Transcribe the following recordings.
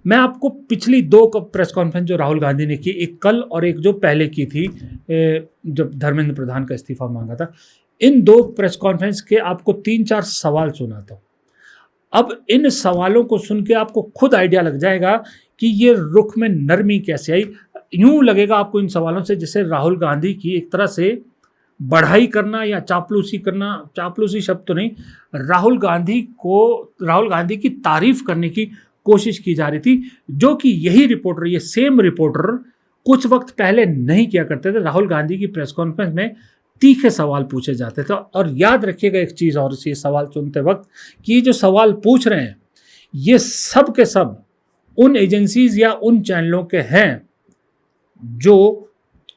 मैं आपको पिछली दो प्रेस कॉन्फ्रेंस जो राहुल गांधी ने की, एक कल और एक जो पहले की थी जब धर्मेंद्र प्रधान का इस्तीफा मांगा था, इन दो प्रेस कॉन्फ्रेंस के आपको 3-4 सवाल सुनाता हूँ। अब इन सवालों को सुन के आपको खुद आइडिया लग जाएगा कि ये रुख में नरमी कैसे आई। यूं लगेगा आपको इन सवालों से जैसे राहुल गांधी की एक तरह से बढ़ाई करना या चापलूसी करना, चापलूसी शब्द तो नहीं, राहुल गांधी की तारीफ करने की कोशिश की जा रही थी, जो कि यही रिपोर्टर, ये सेम रिपोर्टर कुछ वक्त पहले नहीं किया करते थे। राहुल गांधी की प्रेस कॉन्फ्रेंस में तीखे सवाल पूछे जाते थे। और याद रखिएगा एक चीज़ और, ये सवाल सुनते वक्त, कि ये जो सवाल पूछ रहे हैं ये सब के सब उन एजेंसीज या उन चैनलों के हैं जो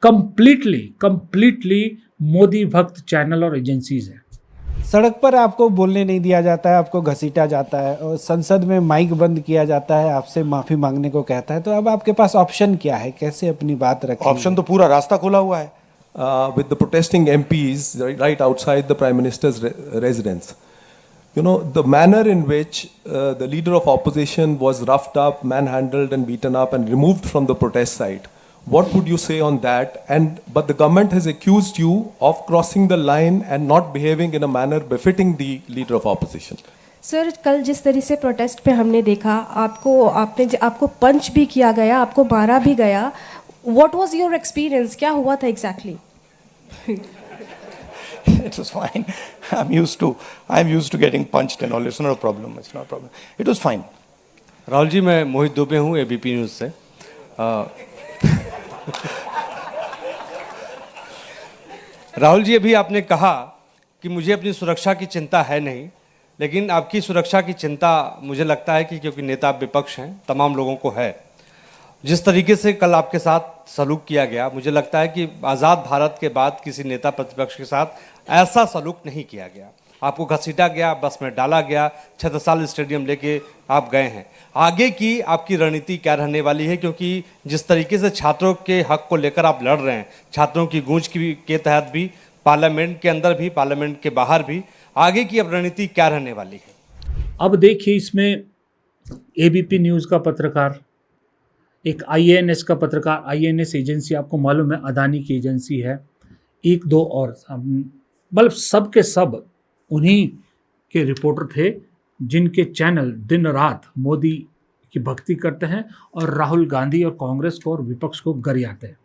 कंप्लीटली मोदी भक्त चैनल और एजेंसीज हैं। सड़क पर आपको बोलने नहीं दिया जाता है, आपको घसीटा जाता है, और संसद में माइक बंद किया जाता है, आपसे माफ़ी मांगने को कहता है। तो अब आपके पास ऑप्शन क्या है, कैसे अपनी बात रखें? ऑप्शन तो पूरा रास्ता खुला हुआ है। With the protesting MPs right outside the Prime Minister's residence. You know, the manner in which the leader of opposition was roughed up, manhandled and beaten up and removed from the protest site. What would you say on that? But the government has accused you of crossing the line and not behaving in a manner befitting the leader of opposition. Sir, कल जिस तरह से protest पे हमने देखा, आपको पंच भी किया गया, आपको मारा भी गया। What was your experience? क्या हुआ था exactly? It was fine. I'm used to getting punched and all. It's not a problem. It was fine. Rahul ji, मैं मोहित दुबे हूँ ABP न्यूज़ से। राहुल जी, अभी आपने कहा कि मुझे अपनी सुरक्षा की चिंता है नहीं, लेकिन आपकी सुरक्षा की चिंता मुझे लगता है कि क्योंकि नेता विपक्ष हैं, तमाम लोगों को है। जिस तरीके से कल आपके साथ सलूक किया गया, मुझे लगता है कि आज़ाद भारत के बाद किसी नेता प्रतिपक्ष के साथ ऐसा सलूक नहीं किया गया। आपको घसीटा गया, बस में डाला गया, छत्रसाल स्टेडियम लेके आप गए हैं। आगे की आपकी रणनीति क्या रहने वाली है? क्योंकि जिस तरीके से छात्रों के हक को लेकर आप लड़ रहे हैं, छात्रों की गूंज के तहत भी, पार्लियामेंट के अंदर भी, पार्लियामेंट के बाहर भी, आगे की अब रणनीति क्या रहने वाली है? अब देखिए, इसमें ABP न्यूज़ का पत्रकार, एक IANS का पत्रकार, IANS एजेंसी आपको मालूम है अदानी की एजेंसी है, एक दो और, मतलब सब के सब उन्हीं के रिपोर्टर थे जिनके चैनल दिन रात मोदी की भक्ति करते हैं और राहुल गांधी और कांग्रेस को और विपक्ष को गरियाते हैं।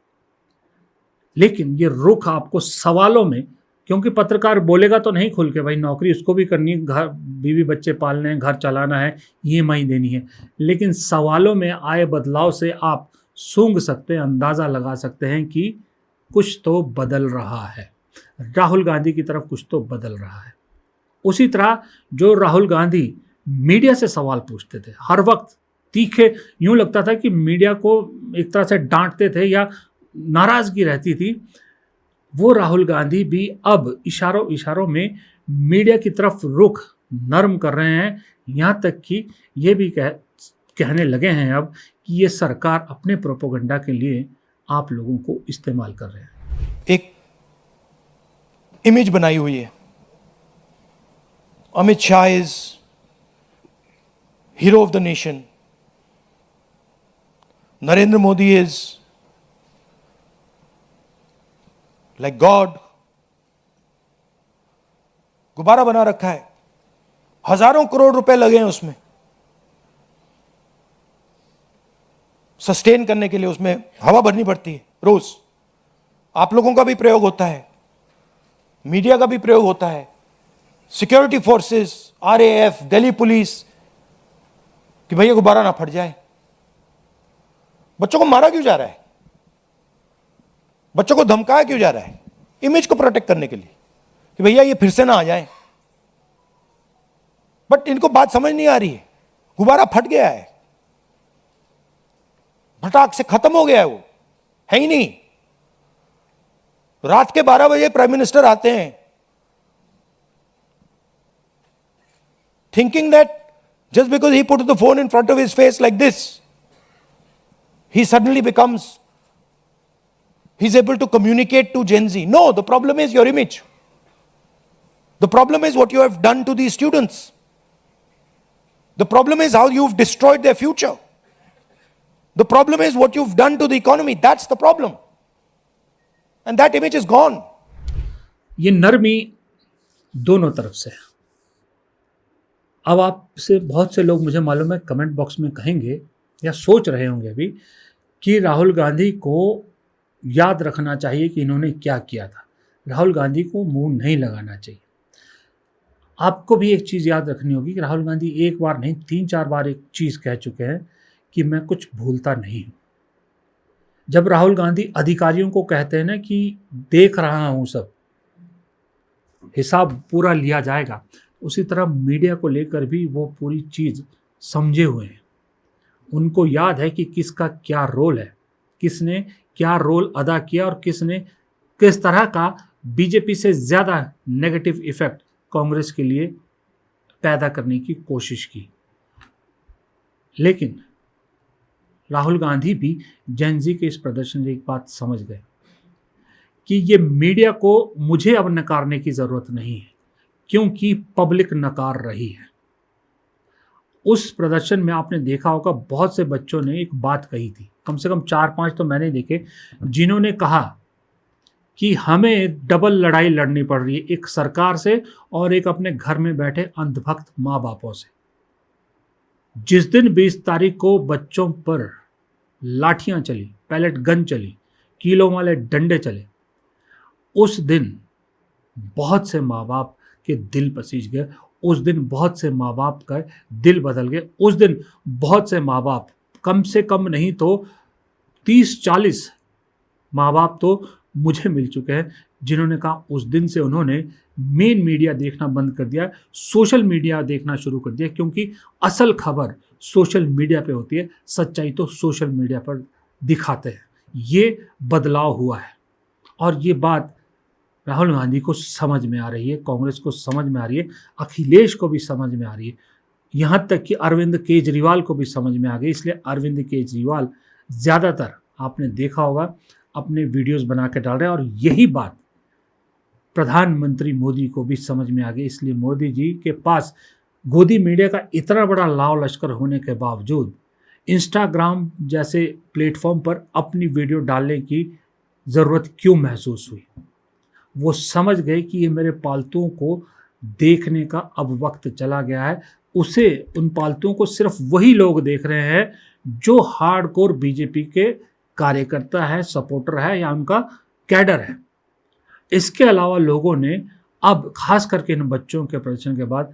लेकिन ये रुख आपको सवालों में, क्योंकि पत्रकार बोलेगा तो नहीं खुल के, भाई नौकरी उसको भी करनी है, घर बीवी बच्चे पालने हैं, घर चलाना है, EMI देनी है, लेकिन सवालों में आए बदलाव से आप सूंघ सकते हैं, अंदाज़ा लगा सकते हैं कि कुछ तो बदल रहा है, राहुल गांधी की तरफ कुछ तो बदल रहा है। उसी तरह जो राहुल गांधी मीडिया से सवाल पूछते थे, हर वक्त तीखे, यूँ लगता था कि मीडिया को एक तरह से डांटते थे या नाराज़गी रहती थी, वो राहुल गांधी भी अब इशारों में मीडिया की तरफ रुख नरम कर रहे हैं। यहाँ तक कि ये भी कहने लगे हैं अब कि ये सरकार अपने प्रोपेगेंडा के लिए आप लोगों को इस्तेमाल कर रहे हैं। एक इमेज बनाई हुई है, Amit Shah is hero of the nation, Narendra Modi is like God. गुब्बारा बना रखा है, हजारों करोड़ रुपए लगे हैं उसमें, सस्टेन करने के लिए उसमें हवा भरनी पड़ती है रोज। आप लोगों का भी प्रयोग होता है, मीडिया का भी प्रयोग होता है, security forces, RAF, Delhi police, कि भैया गुब्बारा ना फट जाए। बच्चों को मारा क्यों जा रहा है? बच्चों को धमकाया क्यों जा रहा है? इमेज को प्रोटेक्ट करने के लिए कि भैया ये फिर से ना आ जाए। बट इनको बात समझ नहीं आ रही है, गुब्बारा फट गया है, फटाक से खत्म हो गया है, वो है ही नहीं। रात के 12 बजे प्राइम मिनिस्टर आते हैं, thinking that just because he puts the phone in front of his face like this, he suddenly he's able to communicate to Gen Z. No, the problem is your image. The problem is what you have done to these students. The problem is how you've destroyed their future. The problem is what you've done to the economy. That's the problem. And that image is gone. ये नरमी दोनों तरफ से है। अब आपसे बहुत से लोग, मुझे मालूम है, कमेंट बॉक्स में कहेंगे या सोच रहे होंगे अभी कि राहुल गांधी को याद रखना चाहिए कि इन्होंने क्या किया था। राहुल गांधी को मुंह नहीं लगाना चाहिए। आपको भी एक चीज़ याद रखनी होगी कि राहुल गांधी एक बार नहीं 3-4 बार एक चीज़ कह चुके हैं कि मैं कुछ भूलता नहीं हूँ। जब राहुल गांधी अधिकारियों को कहते हैं ना कि देख रहा हूँ, सब हिसाब पूरा लिया जाएगा, उसी तरह मीडिया को लेकर भी वो पूरी चीज़ समझे हुए हैं। उनको याद है कि किसका क्या रोल है, किसने क्या रोल अदा किया और किसने किस तरह का बीजेपी से ज़्यादा नेगेटिव इफेक्ट कांग्रेस के लिए पैदा करने की कोशिश की। लेकिन राहुल गांधी भी जेनजी के इस प्रदर्शन से एक बात समझ गए कि ये मीडिया को मुझे अब नकारने की ज़रूरत नहीं है, क्योंकि पब्लिक नकार रही है। उस प्रदर्शन में आपने देखा होगा बहुत से बच्चों ने एक बात कही थी, कम से कम 4-5 तो मैंने देखे, जिन्होंने कहा कि हमें डबल लड़ाई लड़नी पड़ रही है, एक सरकार से और एक अपने घर में बैठे अंधभक्त माँ बापों से। जिस दिन 20 तारीख को बच्चों पर लाठियां चली, पैलेट गन चली, कीलों वाले डंडे चले, उस दिन बहुत से माँ बाप के दिल पसीज गए। उस दिन बहुत से माँ बाप का दिल बदल गए। उस दिन बहुत से माँ बाप, कम से कम नहीं तो 30-40 माँ बाप तो मुझे मिल चुके हैं, जिन्होंने कहा उस दिन से उन्होंने मेन मीडिया देखना बंद कर दिया, सोशल मीडिया देखना शुरू कर दिया, क्योंकि असल खबर सोशल मीडिया पे होती है, सच्चाई तो सोशल मीडिया पर दिखाते हैं। ये बदलाव हुआ है और ये बात राहुल गांधी को समझ में आ रही है, कांग्रेस को समझ में आ रही है, अखिलेश को भी समझ में आ रही है, यहाँ तक कि अरविंद केजरीवाल को भी समझ में आ गई। इसलिए अरविंद केजरीवाल ज़्यादातर आपने देखा होगा अपने वीडियोस बना के डाल रहे हैं और यही बात प्रधानमंत्री मोदी को भी समझ में आ गई। इसलिए मोदी जी के पास गोदी मीडिया का इतना बड़ा लाव लश्कर होने के बावजूद इंस्टाग्राम जैसे प्लेटफॉर्म पर अपनी वीडियो डालने की ज़रूरत क्यों महसूस हुई। वो समझ गए कि ये मेरे पालतुओं को देखने का अब वक्त चला गया है। उसे, उन पालतुओं को सिर्फ वही लोग देख रहे हैं जो हार्डकोर बीजेपी के कार्यकर्ता है, सपोर्टर है या उनका कैडर है। इसके अलावा लोगों ने अब खास करके इन बच्चों के प्रदर्शन के बाद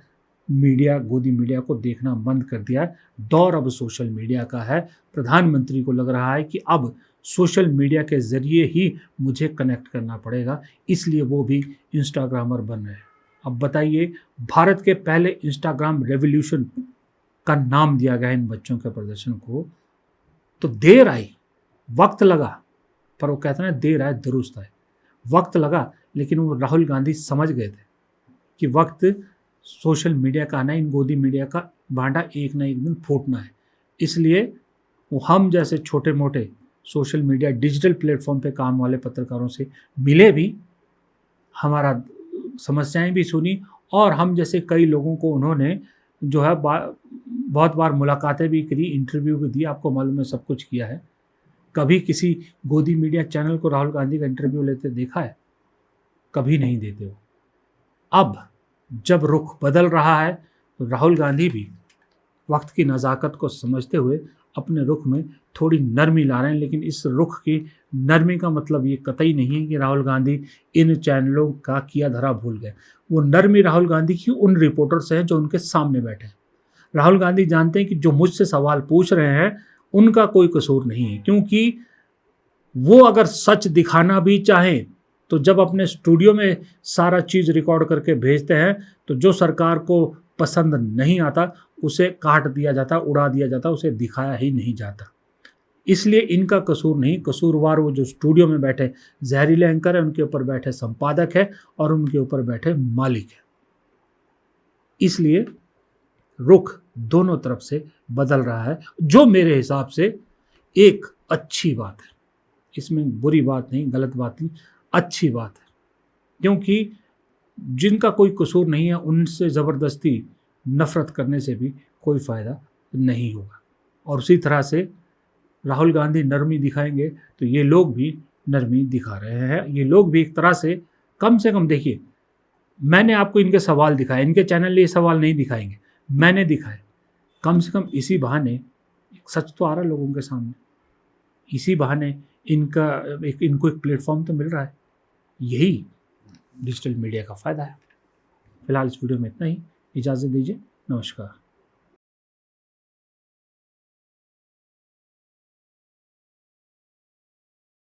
मीडिया, गोदी मीडिया को देखना बंद कर दिया है। दौर अब सोशल मीडिया का है। प्रधानमंत्री को लग रहा है कि अब सोशल मीडिया के ज़रिए ही मुझे कनेक्ट करना पड़ेगा, इसलिए वो भी इंस्टाग्रामर बन रहे हैं। अब बताइए, भारत के पहले इंस्टाग्राम रेवोल्यूशन का नाम दिया गया इन बच्चों के प्रदर्शन को, तो देर आई, वक्त लगा, पर वो कहते हैं देर आए दुरुस्त आए। वक्त लगा, लेकिन वो राहुल गांधी समझ गए थे कि वक्त सोशल मीडिया का आना, इन गोदी मीडिया का भांडा एक ना एक दिन फूटना है। इसलिए वो हम जैसे छोटे मोटे सोशल मीडिया डिजिटल प्लेटफॉर्म पे काम वाले पत्रकारों से मिले भी, हमारा समस्याएं भी सुनी और हम जैसे कई लोगों को उन्होंने जो है बहुत बार मुलाकातें भी करी, इंटरव्यू भी दिया। आपको मालूम है, सब कुछ किया है। कभी किसी गोदी मीडिया चैनल को राहुल गांधी का इंटरव्यू लेते देखा है? कभी नहीं देते हो। अब जब रुख बदल रहा है तो राहुल गांधी भी वक्त की नज़ाकत को समझते हुए अपने रुख में थोड़ी नरमी ला रहे हैं। लेकिन इस रुख की नरमी का मतलब ये कतई नहीं है कि राहुल गांधी इन चैनलों का किया धरा भूल गए। वो नरमी राहुल गांधी की उन रिपोर्टर से है जो उनके सामने बैठे हैं। राहुल गांधी जानते हैं कि जो मुझसे सवाल पूछ रहे हैं उनका कोई कसूर नहीं है, क्योंकि वो अगर सच दिखाना भी चाहें तो जब अपने स्टूडियो में सारा चीज़ रिकॉर्ड करके भेजते हैं तो जो सरकार को पसंद नहीं आता उसे काट दिया जाता, उड़ा दिया जाता, उसे दिखाया ही नहीं जाता। इसलिए इनका कसूर नहीं, कसूरवार वो जो स्टूडियो में बैठे जहरीले एंकर है, उनके ऊपर बैठे संपादक है और उनके ऊपर बैठे मालिक है। इसलिए रुख दोनों तरफ से बदल रहा है, जो मेरे हिसाब से एक अच्छी बात है। इसमें बुरी बात नहीं, गलत बात नहीं, अच्छी बात है। क्योंकि जिनका कोई कसूर नहीं है उनसे राहुल गांधी नरमी दिखाएंगे तो ये लोग भी नरमी दिखा रहे हैं। ये लोग भी एक तरह से कम देखिए, मैंने आपको इनके सवाल दिखाए, इनके चैनल ये सवाल नहीं दिखाएंगे, मैंने दिखाए। कम से कम इसी बहाने एक सच तो आ रहा है लोगों के सामने, इसी बहाने इनको एक प्लेटफॉर्म तो मिल रहा है। यही डिजिटल मीडिया का फ़ायदा है। फिलहाल इस वीडियो में इतना ही, इजाज़त दीजिए, नमस्कार।